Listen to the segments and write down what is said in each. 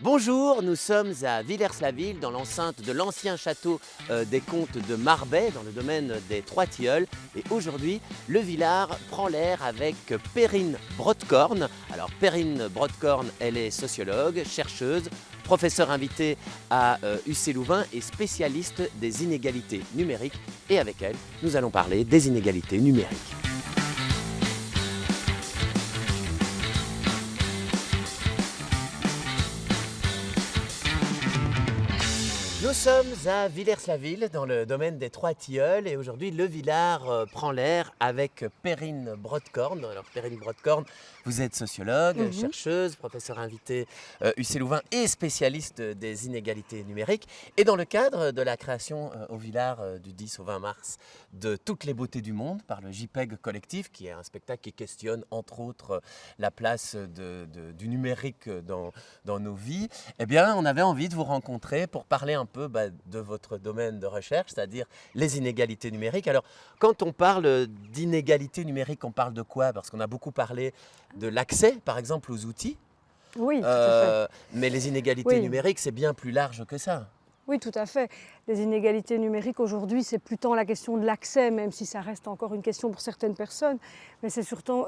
Bonjour, nous sommes à Villers-la-Ville, dans l'enceinte de l'ancien château des comtes de Marbais, dans le domaine des Trois-Tilleuls. Et aujourd'hui, le Villard prend l'air avec Perrine Brodkorn. Alors Perrine Brodkorn, elle est sociologue, chercheuse, professeure invitée à UC Louvain et spécialiste des inégalités numériques. Et avec elle, nous allons parler des inégalités numériques. Nous sommes à Villers-la-Ville, dans le domaine des Trois-Tilleuls, et aujourd'hui le Villard prend l'air avec Perrine Brodkorn. Alors Perrine Brodkorn, vous êtes sociologue, chercheuse, professeure invitée UC Louvain et spécialiste des inégalités numériques. Et dans le cadre de la création au Villard du 10 au 20 mars de Toutes les beautés du monde par le JPEG Collectif, qui est un spectacle qui questionne entre autres la place du numérique dans nos vies, eh bien on avait envie de vous rencontrer pour parler un peu de votre domaine de recherche, c'est-à-dire les inégalités numériques. Alors, quand on parle d'inégalités numériques, on parle de quoi? Parce qu'on a beaucoup parlé de l'accès, par exemple, aux outils. Oui, tout à fait. Mais les inégalités Oui. numériques, c'est bien plus large que ça. Oui, tout à fait. Les inégalités numériques aujourd'hui, c'est plus tant la question de l'accès, même si ça reste encore une question pour certaines personnes, mais c'est surtout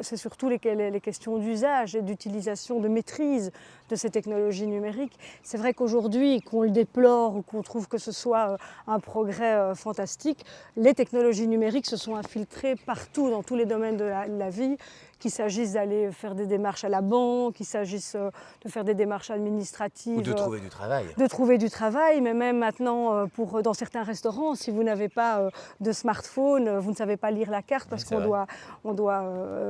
les questions d'usage et d'utilisation, de maîtrise de ces technologies numériques. C'est vrai qu'aujourd'hui, qu'on le déplore ou qu'on trouve que ce soit un progrès fantastique, les technologies numériques se sont infiltrées partout, dans tous les domaines de la vie, qu'il s'agisse d'aller faire des démarches à la banque, qu'il s'agisse de faire des démarches administratives. Ou de trouver du travail. De trouver du travail, mais même maintenant, dans certains restaurants, si vous n'avez pas de smartphone, vous ne savez pas lire la carte parce qu'on doit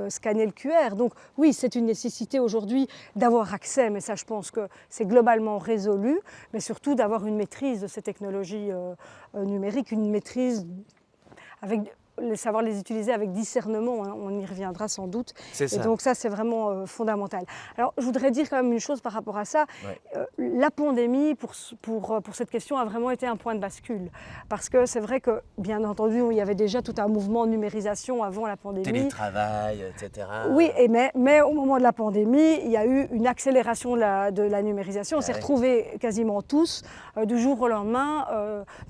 scanner le QR. Donc oui, c'est une nécessité aujourd'hui d'avoir accès, mais ça je pense que c'est globalement résolu, mais surtout d'avoir une maîtrise de ces technologies numériques, une maîtrise avec savoir les utiliser avec discernement, hein, on y reviendra sans doute. C'est ça. Et donc ça, c'est vraiment fondamental. Alors, je voudrais dire quand même une chose par rapport à ça. Ouais. La pandémie, pour cette question, a vraiment été un point de bascule. Parce que c'est vrai que, bien entendu, il y avait déjà tout un mouvement de numérisation avant la pandémie. Télétravail, etc. Oui, mais au moment de la pandémie, il y a eu une accélération de la numérisation. On s'est retrouvés quasiment tous, du jour au lendemain,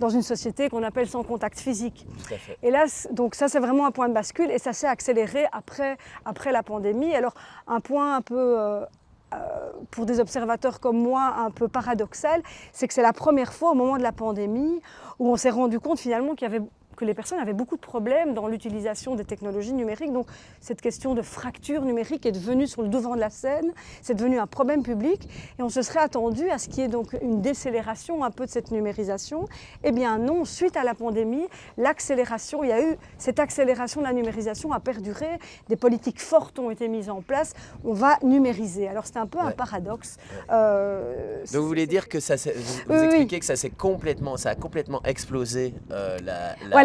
dans une société qu'on appelle sans contact physique. Tout à fait. Et là, donc ça, c'est vraiment un point de bascule et ça s'est accéléré après la pandémie. Alors, un point un peu, pour des observateurs comme moi, un peu paradoxal, c'est que c'est la première fois au moment de la pandémie où on s'est rendu compte finalement que les personnes avaient beaucoup de problèmes dans l'utilisation des technologies numériques. Donc cette question de fracture numérique est devenue sur le devant de la scène, c'est devenu un problème public et on se serait attendu à ce qu'il y ait donc une décélération un peu de cette numérisation. Eh bien non, suite à la pandémie, il y a eu cette accélération de la numérisation a perduré, des politiques fortes ont été mises en place, on va numériser. Alors c'est un peu un paradoxe. Donc vous voulez dire que vous expliquez que ça a complètement explosé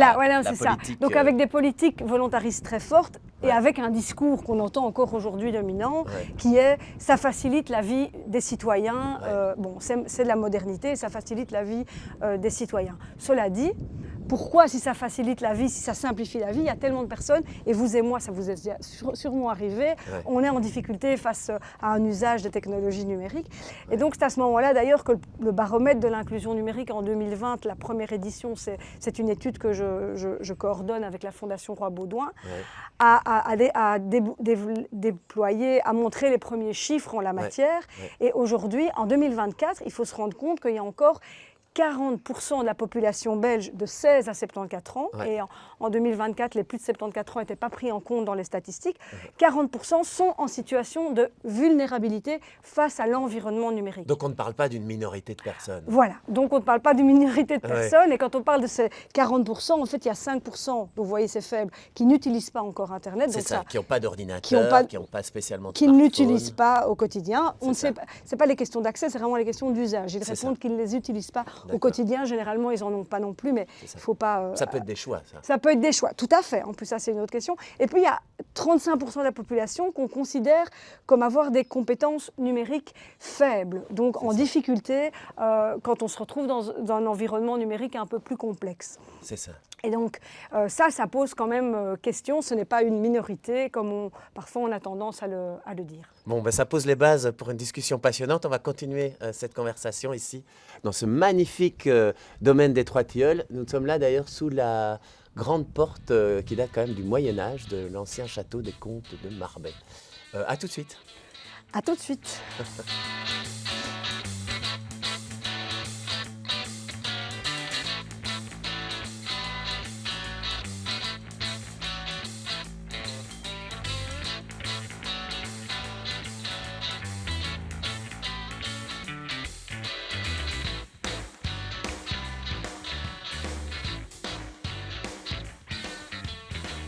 Voilà, c'est ça. Donc avec des politiques volontaristes très fortes et avec un discours qu'on entend encore aujourd'hui dominant, qui est « ça facilite la vie des citoyens c'est de la modernité, ça facilite la vie des citoyens. Cela dit, pourquoi si ça facilite la vie, si ça simplifie la vie, il y a tellement de personnes, et vous et moi, ça vous est sûrement arrivé, on est en difficulté face à un usage des technologies numériques. Et donc c'est à ce moment-là d'ailleurs que le baromètre de l'inclusion numérique en 2020, la première édition, c'est une étude que je coordonne avec la Fondation Roi-Baudouin, a déployé, a montré les premiers chiffres en la matière. Et aujourd'hui, en 2024, il faut se rendre compte qu'il y a encore 40% de la population belge de 16 à 74 ans, et en 2024, les plus de 74 ans n'étaient pas pris en compte dans les statistiques, 40% sont en situation de vulnérabilité face à l'environnement numérique. Donc on ne parle pas d'une minorité de personnes. Voilà, donc on ne parle pas d'une minorité de personnes, et quand on parle de ces 40%, en fait il y a 5%, donc vous voyez c'est faible, qui n'utilisent pas encore Internet. C'est ça, qui n'ont pas d'ordinateur, qui n'ont pas spécialement de qui smartphone. n'utilisent pas au quotidien. Ce n'est pas les questions d'accès, c'est vraiment les questions d'usage. Ils répondent qu'ils ne les utilisent pas au quotidien. Généralement, ils n'en ont pas non plus, mais il ne faut pas... ça peut être des choix, ça. Ça peut être des choix, tout à fait. En plus, ça, c'est une autre question. Et puis, il y a 35% de la population qu'on considère comme avoir des compétences numériques faibles, donc en difficulté quand on se retrouve dans un environnement numérique un peu plus complexe. C'est ça. Et donc ça pose quand même question, ce n'est pas une minorité comme parfois on a tendance à le dire. Bon, ben, ça pose les bases pour une discussion passionnante. On va continuer cette conversation ici, dans ce magnifique domaine des Trois Tilleuls. Nous sommes là d'ailleurs sous la grande porte qui date quand même du Moyen-Âge, de l'ancien château des comtes de Marbais. À tout de suite. À tout de suite.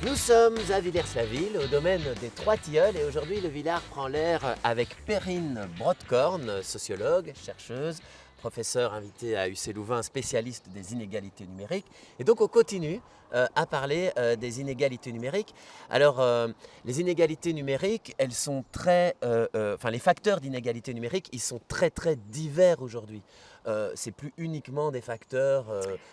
Nous sommes à Villers-la-Ville, au domaine des Trois Tilleuls, et aujourd'hui le Villard prend l'air avec Perrine Brodkorn, sociologue, chercheuse, professeure invitée à UC Louvain, spécialiste des inégalités numériques. Et donc on continue à parler des inégalités numériques. Alors les inégalités numériques, elles sont les facteurs d'inégalité numérique, ils sont très divers aujourd'hui. C'est plus uniquement des facteurs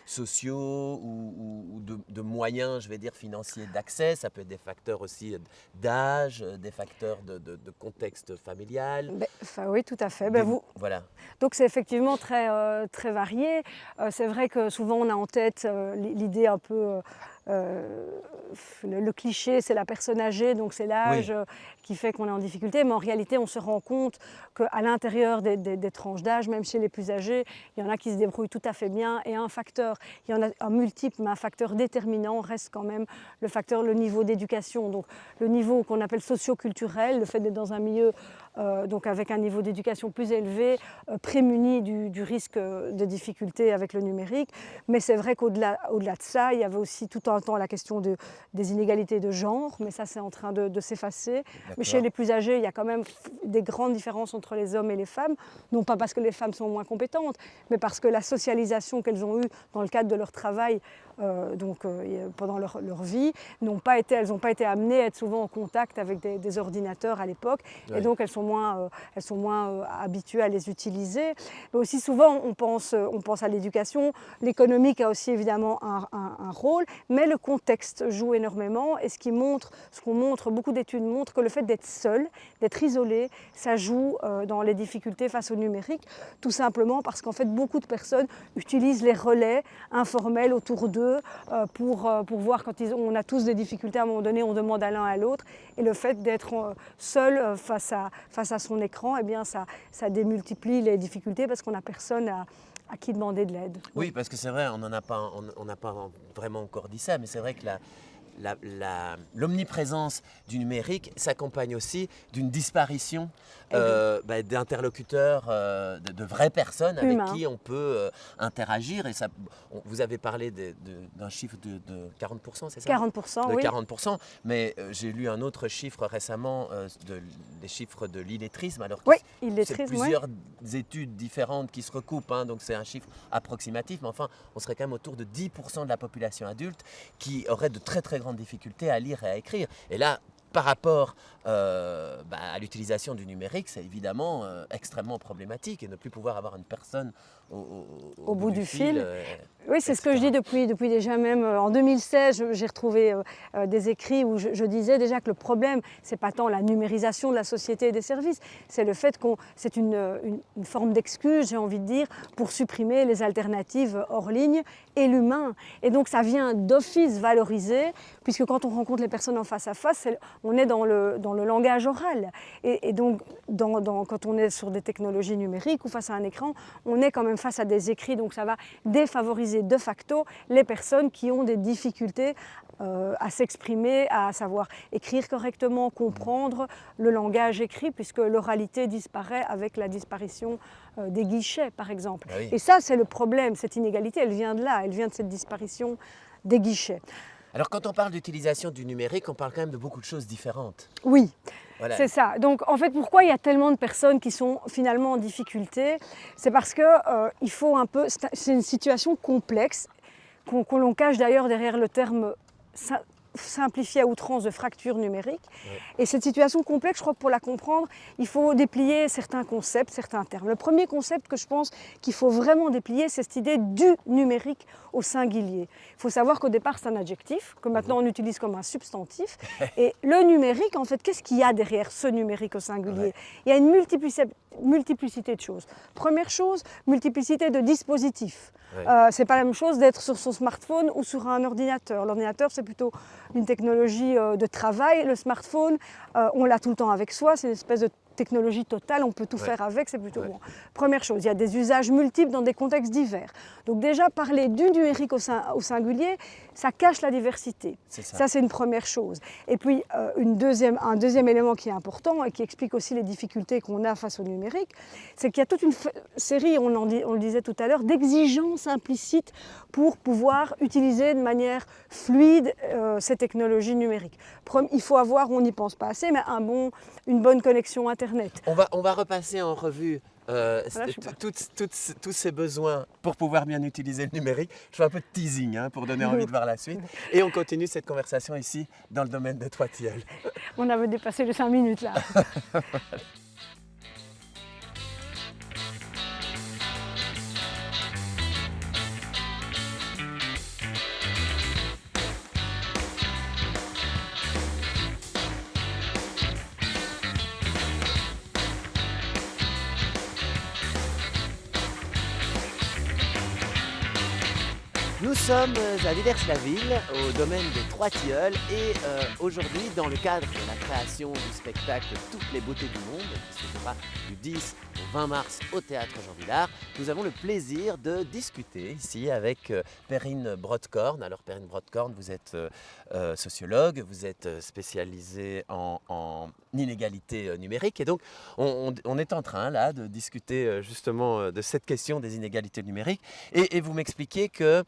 sociaux ou de moyens, je vais dire, financiers d'accès. Ça peut être des facteurs aussi d'âge, des facteurs de contexte familial. Oui, tout à fait. Voilà. Donc c'est effectivement très varié. C'est vrai que souvent on a en tête l'idée un peu... le cliché, c'est la personne âgée, donc c'est l'âge qui fait qu'on est en difficulté. Mais en réalité, on se rend compte qu'à l'intérieur des tranches d'âge, même chez les plus âgés, il y en a qui se débrouillent tout à fait bien. Et un facteur, il y en a un multiple, mais un facteur déterminant reste quand même le niveau d'éducation. Donc le niveau qu'on appelle socio-culturel, le fait d'être dans un milieu donc avec un niveau d'éducation plus élevé, prémuni du risque de difficulté avec le numérique. Mais c'est vrai qu'au-delà de ça, il y avait aussi tout un temps la question des inégalités de genre, mais ça c'est en train de s'effacer. Mais chez les plus âgés, il y a quand même des grandes différences entre les hommes et les femmes, non pas parce que les femmes sont moins compétentes, mais parce que la socialisation qu'elles ont eue dans le cadre de leur travail pendant leur vie, elles n'ont pas été amenées à être souvent en contact avec des ordinateurs à l'époque, et donc elles sont moins habituées à les utiliser. Mais aussi souvent, on pense à l'éducation. L'économique a aussi évidemment un rôle, mais le contexte joue énormément, et beaucoup d'études montrent que le fait d'être seul, d'être isolé, ça joue dans les difficultés face au numérique, tout simplement parce qu'en fait beaucoup de personnes utilisent les relais informels autour d'eux pour voir quand on a tous des difficultés. À un moment donné, on demande à l'un à l'autre, et le fait d'être seul face à son écran, eh bien ça démultiplie les difficultés parce qu'on n'a personne à qui demander de l'aide. Oui, parce que c'est vrai, on n'a pas vraiment encore dit ça, mais c'est vrai que l'omniprésence du numérique s'accompagne aussi d'une disparition d'interlocuteurs, de vraies personnes avec qui on peut interagir. Et ça, vous avez parlé d'un chiffre de 40%, c'est ça ? 40%, de oui. 40%, mais j'ai lu un autre chiffre récemment, des chiffres de l'illettrisme. Alors c'est plusieurs études différentes qui se recoupent, donc c'est un chiffre approximatif, mais enfin, on serait quand même autour de 10% de la population adulte qui aurait de très grandes difficultés à lire et à écrire. Et là, par rapport à l'utilisation du numérique, c'est évidemment extrêmement problématique, et ne plus pouvoir avoir une personne au bout du fil. Oui, c'est ce que je dis depuis déjà même. En 2016, j'ai retrouvé des écrits où je disais déjà que le problème, c'est pas tant la numérisation de la société et des services, c'est le fait c'est une forme d'excuse, j'ai envie de dire, pour supprimer les alternatives hors ligne et l'humain. Et donc ça vient d'office valoriser, puisque quand on rencontre les personnes en face à face, on est dans le langage oral. Et donc, quand on est sur des technologies numériques ou face à un écran, on est quand même face à des écrits. Donc ça va défavoriser de facto les personnes qui ont des difficultés à s'exprimer, à savoir écrire correctement, comprendre le langage écrit, puisque l'oralité disparaît avec la disparition des guichets, par exemple. Ah oui. Et ça, c'est le problème. Cette inégalité, elle vient de là, elle vient de cette disparition des guichets. Alors quand on parle d'utilisation du numérique, on parle quand même de beaucoup de choses différentes. Oui, voilà. C'est ça. Donc en fait, pourquoi il y a tellement de personnes qui sont finalement en difficulté ? C'est parce que c'est une situation complexe, qu'on l'on cache d'ailleurs derrière le terme simplifiée à outrance de fracture numérique. Et cette situation complexe, je crois que pour la comprendre, il faut déplier certains concepts, certains termes. Le premier concept que je pense qu'il faut vraiment déplier, c'est cette idée du numérique au singulier. Il faut savoir qu'au départ, c'est un adjectif, que maintenant on utilise comme un substantif. Et le numérique, en fait, qu'est-ce qu'il y a derrière ce numérique au singulier? Il y a une multiplicité de choses. Première chose, multiplicité de dispositifs. C'est pas la même chose d'être sur son smartphone ou sur un ordinateur. L'ordinateur, c'est plutôt une technologie de travail. Le smartphone, on l'a tout le temps avec soi. C'est une espèce de technologie totale, on peut tout faire avec, c'est plutôt bon. Première chose, il y a des usages multiples dans des contextes divers. Donc déjà, parler du numérique au singulier, ça cache la diversité. Ça, c'est une première chose. Et puis, un deuxième élément qui est important et qui explique aussi les difficultés qu'on a face au numérique, c'est qu'il y a toute une série, on le disait tout à l'heure, d'exigences implicites pour pouvoir utiliser de manière fluide ces technologies numériques. Il faut avoir, on n'y pense pas assez, mais une bonne connexion Internet. On va repasser en revue tous ces besoins pour pouvoir bien utiliser le numérique. Je fais un peu de teasing pour donner envie de voir la suite. Et on continue cette conversation ici dans le domaine des 3 tilleuls. On avait dépassé les 5 minutes là. Nous sommes à Villers-la-Ville, au domaine des 3 tilleuls, et aujourd'hui, dans le cadre de la création du spectacle Toutes les beautés du monde, qui se fera du 10 au 20 mars au Théâtre Jean Vilar, nous avons le plaisir de discuter ici avec Perrine Brodkorn. Alors Perrine Brodkorn, vous êtes sociologue, vous êtes spécialisée en inégalité numérique, et donc on est en train là de discuter justement de cette question des inégalités numériques, et vous m'expliquez que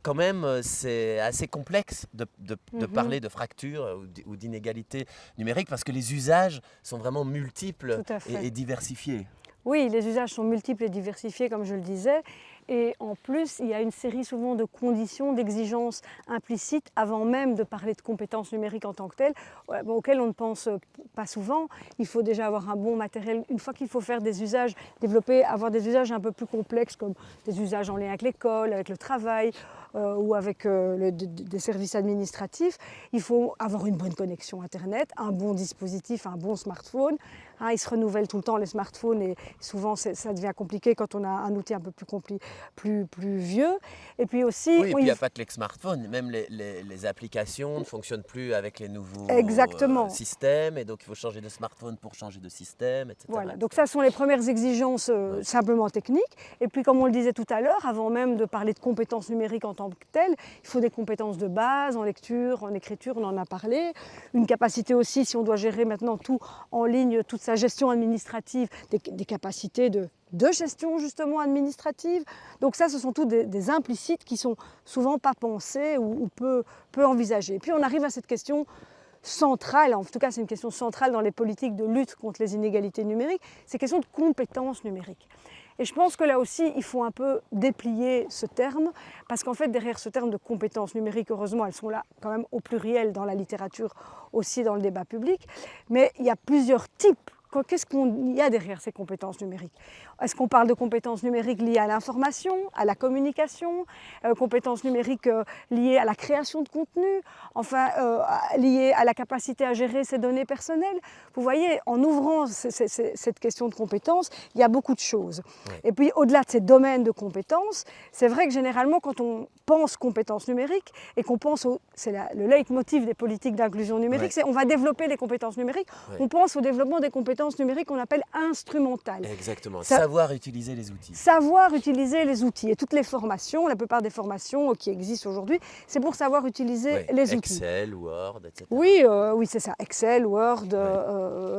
quand même, c'est assez complexe de parler de fracture ou d'inégalité numérique parce que les usages sont vraiment multiples et diversifiés. Oui, les usages sont multiples et diversifiés, comme je le disais. Et en plus, il y a une série souvent de conditions, d'exigences implicites avant même de parler de compétences numériques en tant que telles, auxquelles on ne pense pas souvent. Il faut déjà avoir un bon matériel. Une fois qu'il faut faire des usages, avoir des usages un peu plus complexes, comme des usages en lien avec l'école, avec le travail ou avec des services administratifs, il faut avoir une bonne connexion Internet, un bon dispositif, un bon smartphone. Ils se renouvellent tout le temps, les smartphones, et souvent ça devient compliqué quand on a un outil un peu plus vieux. Et puis aussi... Oui, et puis il n'y a pas que les smartphones, même les applications ne fonctionnent plus avec les nouveaux systèmes, et donc il faut changer de smartphone pour changer de système, etc. Voilà, donc ça sont les premières exigences simplement techniques. Et puis comme on le disait tout à l'heure, avant même de parler de compétences numériques en tant que telles, il faut des compétences de base, en lecture, en écriture, on en a parlé. Une capacité aussi, si on doit gérer maintenant tout en ligne, toute sa gestion administrative, des capacités de gestion justement administrative. Donc ça, ce sont tous des implicites qui sont souvent pas pensés ou peu envisagés. Puis on arrive à cette question centrale, en tout cas c'est une question centrale dans les politiques de lutte contre les inégalités numériques, c'est la question de compétences numériques. Et je pense que là aussi, il faut un peu déplier ce terme, parce qu'en fait, derrière ce terme de compétences numériques, heureusement, elles sont là quand même au pluriel dans la littérature, aussi dans le débat public, mais il y a plusieurs types. Qu'est-ce qu'il y a derrière ces compétences numériques? Est-ce qu'on parle de compétences numériques liées à l'information, à la communication, compétences numériques liées à la création de contenu, enfin liées à la capacité à gérer ses données personnelles? Vous voyez, en ouvrant cette question de compétences, il y a beaucoup de choses. Oui. Et puis au-delà de ces domaines de compétences, c'est vrai que généralement quand on pense compétences numériques et qu'on pense, c'est le leitmotiv des politiques d'inclusion numérique, c'est on va développer les compétences numériques, on pense au développement des compétences numériques qu'on appelle instrumentales. Exactement, savoir utiliser les outils. Savoir utiliser les outils. Et toutes les formations, la plupart des formations qui existent aujourd'hui, c'est pour savoir utiliser les outils. Excel, Word, etc. Oui, c'est ça. Excel, Word,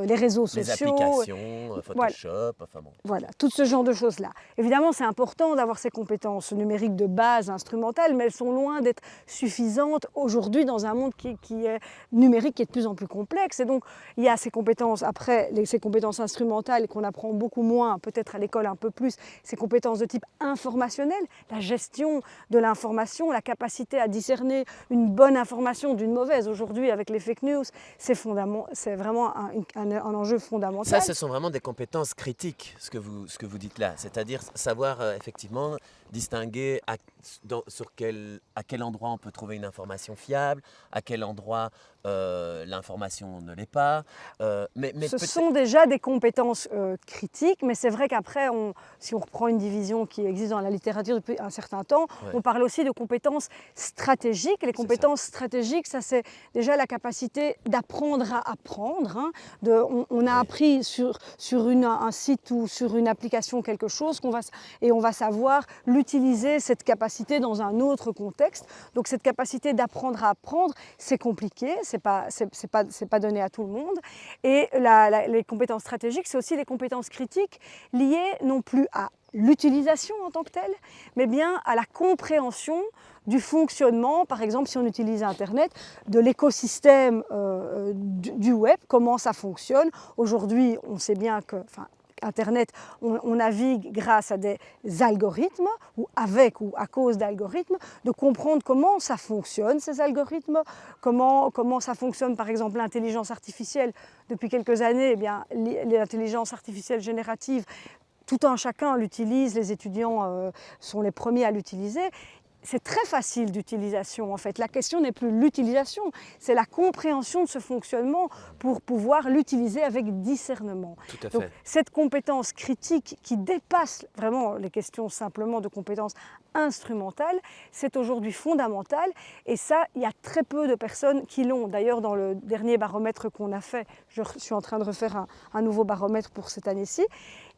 les réseaux sociaux. Les applications, Photoshop, enfin bon. Voilà, tout ce genre de choses-là. Évidemment, c'est important d'avoir ces compétences numériques de base instrumentales, mais elles sont loin d'être suffisantes aujourd'hui dans un monde qui est numérique, qui est de plus en plus complexe. Et donc, il y a ces compétences, après, ces compétences instrumentales qu'on apprend beaucoup moins, peut-être à l'école un peu plus, ces compétences de type informationnel, la gestion de l'information, la capacité à discerner une bonne information d'une mauvaise. Aujourd'hui, avec les fake news, c'est vraiment un enjeu fondamental. Ça, ce sont vraiment des compétences critiques, ce que vous dites là. C'est-à-dire savoir effectivement distinguer à quel endroit on peut trouver une information fiable, à quel endroit l'information ne l'est pas. Ce sont déjà des compétences critiques, mais c'est vrai qu'après, si on reprend une division qui existe dans la littérature depuis un certain temps, on parle aussi de compétences stratégiques. Les compétences stratégiques, ça c'est déjà la capacité d'apprendre à apprendre. Hein. On a appris sur un site ou sur une application quelque chose et on va savoir l'utiliser, cette capacité, dans un autre contexte. Donc cette capacité d'apprendre à apprendre, c'est compliqué, c'est pas donné à tout le monde. Et les compétences stratégiques, c'est aussi les compétences critiques liées non plus à l'utilisation en tant que telle, mais bien à la compréhension du fonctionnement, par exemple si on utilise Internet, de l'écosystème du web, comment ça fonctionne. Aujourd'hui, on sait bien que... Internet, on navigue grâce à des algorithmes, ou avec ou à cause d'algorithmes, de comprendre comment ça fonctionne, ces algorithmes, comment ça fonctionne, par exemple, l'intelligence artificielle. Depuis quelques années, eh bien, l'intelligence artificielle générative, tout un chacun l'utilise, les étudiants sont les premiers à l'utiliser. C'est très facile d'utilisation en fait. La question n'est plus l'utilisation, c'est la compréhension de ce fonctionnement pour pouvoir l'utiliser avec discernement. Tout à fait. Donc cette compétence critique qui dépasse vraiment les questions simplement de compétences instrumentales, c'est aujourd'hui fondamental et ça, il y a très peu de personnes qui l'ont. D'ailleurs, dans le dernier baromètre qu'on a fait, je suis en train de refaire un nouveau baromètre pour cette année-ci,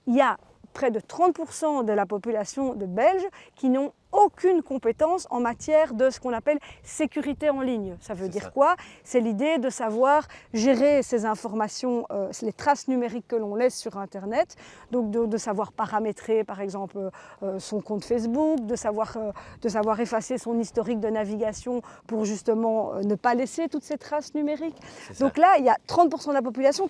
il y a près de 30% de la population de Belges qui n'ont aucune compétence en matière de ce qu'on appelle sécurité en ligne. Ça veut dire quoi? C'est l'idée de savoir gérer ces informations, les traces numériques que l'on laisse sur Internet, donc de savoir paramétrer par exemple son compte Facebook, de savoir effacer son historique de navigation pour justement ne pas laisser toutes ces traces numériques. Donc là, il y a 30% de la population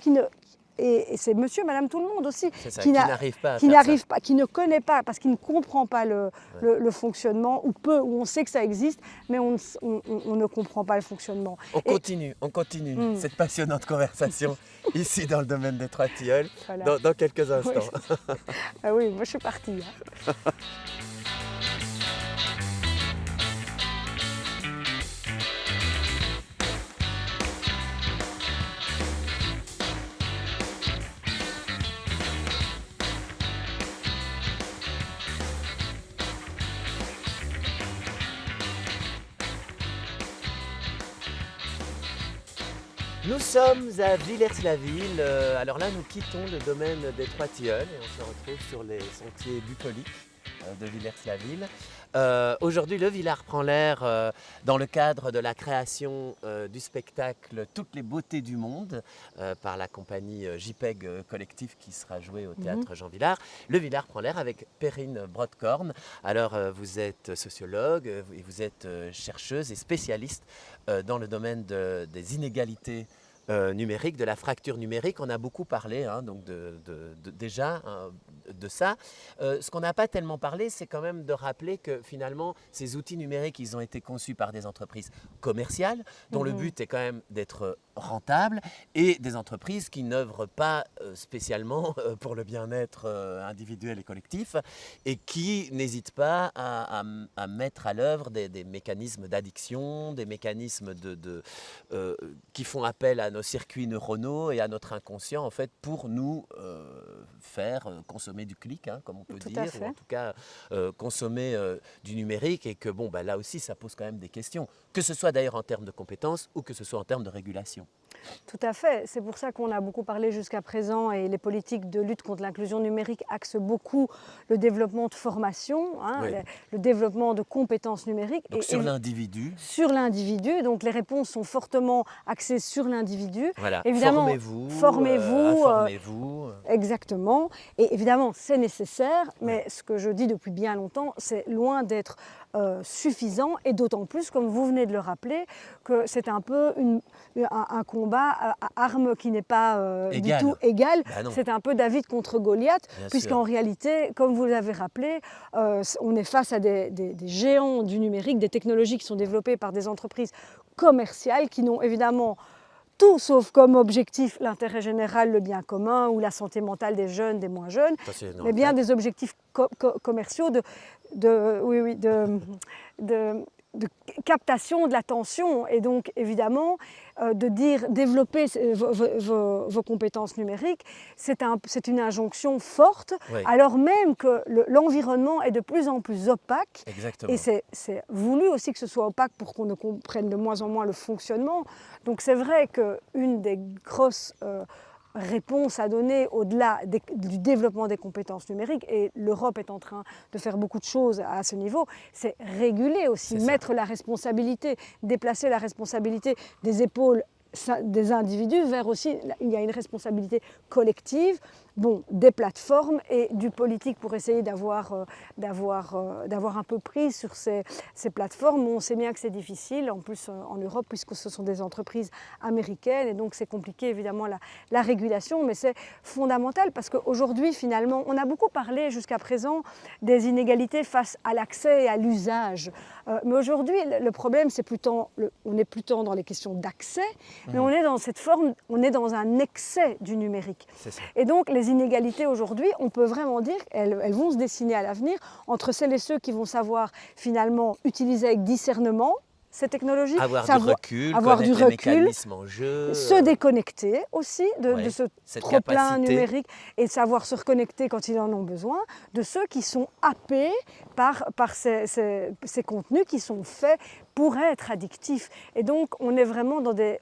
et c'est monsieur, madame, tout le monde aussi, qui n'arrive pas à faire ça. Qui ne connaît pas, parce qu'il ne comprend pas le fonctionnement, ou on sait que ça existe, mais on ne comprend pas le fonctionnement. On continue cette passionnante conversation ici dans le domaine des Trois Tilleuls, voilà. dans quelques instants. Oui. Ah oui, moi je suis partie. Hein. Nous sommes à Villers-la-Ville. Alors là, nous quittons le domaine des Trois Tilleuls et on se retrouve sur les sentiers bucoliques de Villers-la-Ville. Aujourd'hui, le Villard prend l'air dans le cadre de la création du spectacle Toutes les beautés du monde par la compagnie JPEG Collectif qui sera joué au théâtre Jean Vilar. Le Villard prend l'air avec Perrine Brodkorn. Alors, vous êtes sociologue et vous êtes chercheuse et spécialiste dans le domaine des inégalités numériques, de la fracture numérique. On a beaucoup parlé donc déjà de ça. Ce qu'on n'a pas tellement parlé, c'est quand même de rappeler que finalement, ces outils numériques, ils ont été conçus par des entreprises commerciales dont le but est quand même d'être rentables et des entreprises qui n'œuvrent pas spécialement pour le bien-être individuel et collectif et qui n'hésitent pas à mettre à l'œuvre des mécanismes d'addiction, des mécanismes qui font appel à nos circuits neuronaux et à notre inconscient en fait pour nous faire consommer du clic, comme on peut dire, ou en tout cas consommer du numérique et que là aussi ça pose quand même des questions, que ce soit d'ailleurs en termes de compétences ou que ce soit en termes de régulation. Tout à fait, c'est pour ça qu'on a beaucoup parlé jusqu'à présent et les politiques de lutte contre l'inclusion numérique axent beaucoup le développement de formation, le développement de compétences numériques. Donc sur l'individu. Sur l'individu, donc les réponses sont fortement axées sur l'individu. Voilà, évidemment, formez-vous. Exactement, et évidemment c'est nécessaire, mais ce que je dis depuis bien longtemps, c'est loin d'être suffisant et d'autant plus, comme vous venez de le rappeler, que c'est un peu un combat combat à armes qui n'est pas du tout égal. C'est un peu David contre Goliath, puisqu'en réalité, comme vous l'avez rappelé, on est face à des géants du numérique, des technologies qui sont développées par des entreprises commerciales qui n'ont évidemment tout sauf comme objectif l'intérêt général, le bien commun ou la santé mentale des jeunes, des moins jeunes, mais bien des objectifs commerciaux de captation de l'attention. Et donc, évidemment, de dire développer vos compétences numériques, c'est une injonction forte, alors même que l'environnement est de plus en plus opaque. Exactement. Et c'est voulu aussi que ce soit opaque pour qu'on ne comprenne de moins en moins le fonctionnement. Donc, c'est vrai qu'une des grosses réponse à donner au-delà du développement des compétences numériques, et l'Europe est en train de faire beaucoup de choses à ce niveau, c'est réguler aussi, mettre la responsabilité, déplacer la responsabilité des épaules des individus vers aussi, il y a une responsabilité collective, des plateformes et du politique pour essayer d'avoir un peu prise sur ces plateformes. On sait bien que c'est difficile, en plus en Europe, puisque ce sont des entreprises américaines, et donc c'est compliqué évidemment la régulation, mais c'est fondamental parce qu'aujourd'hui finalement, on a beaucoup parlé jusqu'à présent des inégalités face à l'accès et à l'usage. Mais aujourd'hui, le problème, c'est on n'est plus tant dans les questions d'accès, mais on est dans cette forme, on est dans un excès du numérique. Et donc les inégalités aujourd'hui, on peut vraiment dire qu'elles vont se dessiner à l'avenir entre celles et ceux qui vont savoir finalement utiliser avec discernement ces technologies, avoir du recul, les mécanismes en jeu, se déconnecter aussi de ce trop-plein numérique et savoir se reconnecter quand ils en ont besoin, de ceux qui sont happés par ces contenus qui sont faits pour être addictifs. Et donc on est vraiment dans de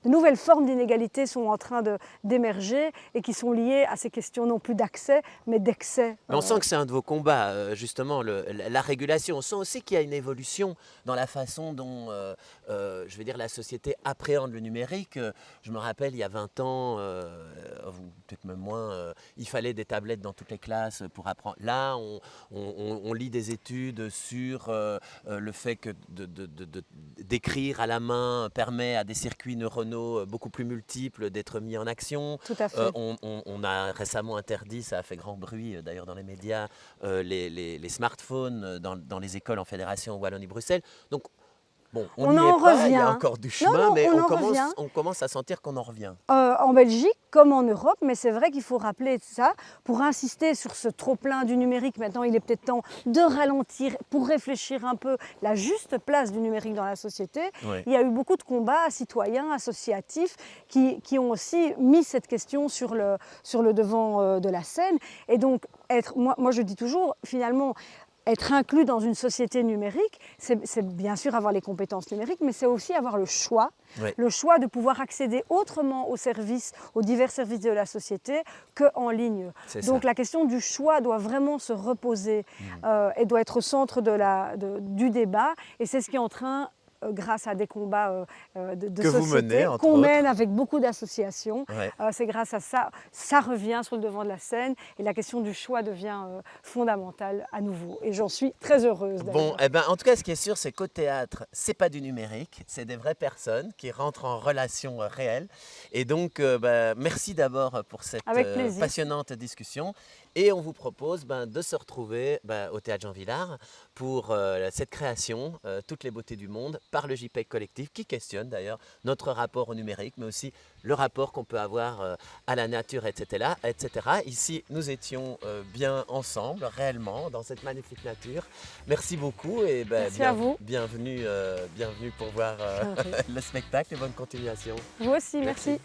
nouvelles formes d'inégalité sont en train d'émerger et qui sont liées à ces questions non plus d'accès, mais d'excès. Mais on sent que c'est un de vos combats, justement, la régulation. On sent aussi qu'il y a une évolution dans la façon dont, je vais dire, la société appréhende le numérique. Je me rappelle, il y a 20 ans, peut-être même moins, il fallait des tablettes dans toutes les classes pour apprendre. Là, on lit des études sur le fait que d'écrire à la main permet à des circuits neuronaux beaucoup plus multiples d'être mis en action. Tout à fait. On a récemment interdit, ça a fait grand bruit d'ailleurs dans les médias, les smartphones dans les écoles en fédération Wallonie-Bruxelles. Donc, on y est pas, il y a encore du chemin, mais on commence à sentir qu'on en revient. En Belgique, comme en Europe, mais c'est vrai qu'il faut rappeler ça, pour insister sur ce trop-plein du numérique, maintenant il est peut-être temps de ralentir pour réfléchir un peu la juste place du numérique dans la société. Oui. Il y a eu beaucoup de combats citoyens, associatifs, qui ont aussi mis cette question sur le devant de la scène. Et donc, moi je dis toujours, finalement, être inclus dans une société numérique, c'est bien sûr avoir les compétences numériques, mais c'est aussi avoir le choix de pouvoir accéder autrement aux divers services de la société qu'en ligne. Donc la question du choix doit vraiment se reposer et doit être au centre du débat, et c'est ce qui est en train, grâce à des combats de société qu'on mène avec beaucoup d'associations. C'est grâce à ça revient sur le devant de la scène et la question du choix devient fondamentale à nouveau. Et j'en suis très heureuse. En tout cas, ce qui est sûr, c'est qu'au théâtre, c'est pas du numérique, c'est des vraies personnes qui rentrent en relation réelle. Et donc, merci d'abord pour cette passionnante discussion. Et on vous propose de se retrouver au Théâtre Jean Vilar pour cette création, Toutes les beautés du monde, par le JPEG Collectif, qui questionne d'ailleurs notre rapport au numérique, mais aussi le rapport qu'on peut avoir à la nature, etc. Ici, nous étions bien ensemble, réellement, dans cette magnifique nature. Merci beaucoup et merci à vous. Bienvenue pour voir le spectacle et bonne continuation. Vous aussi, merci.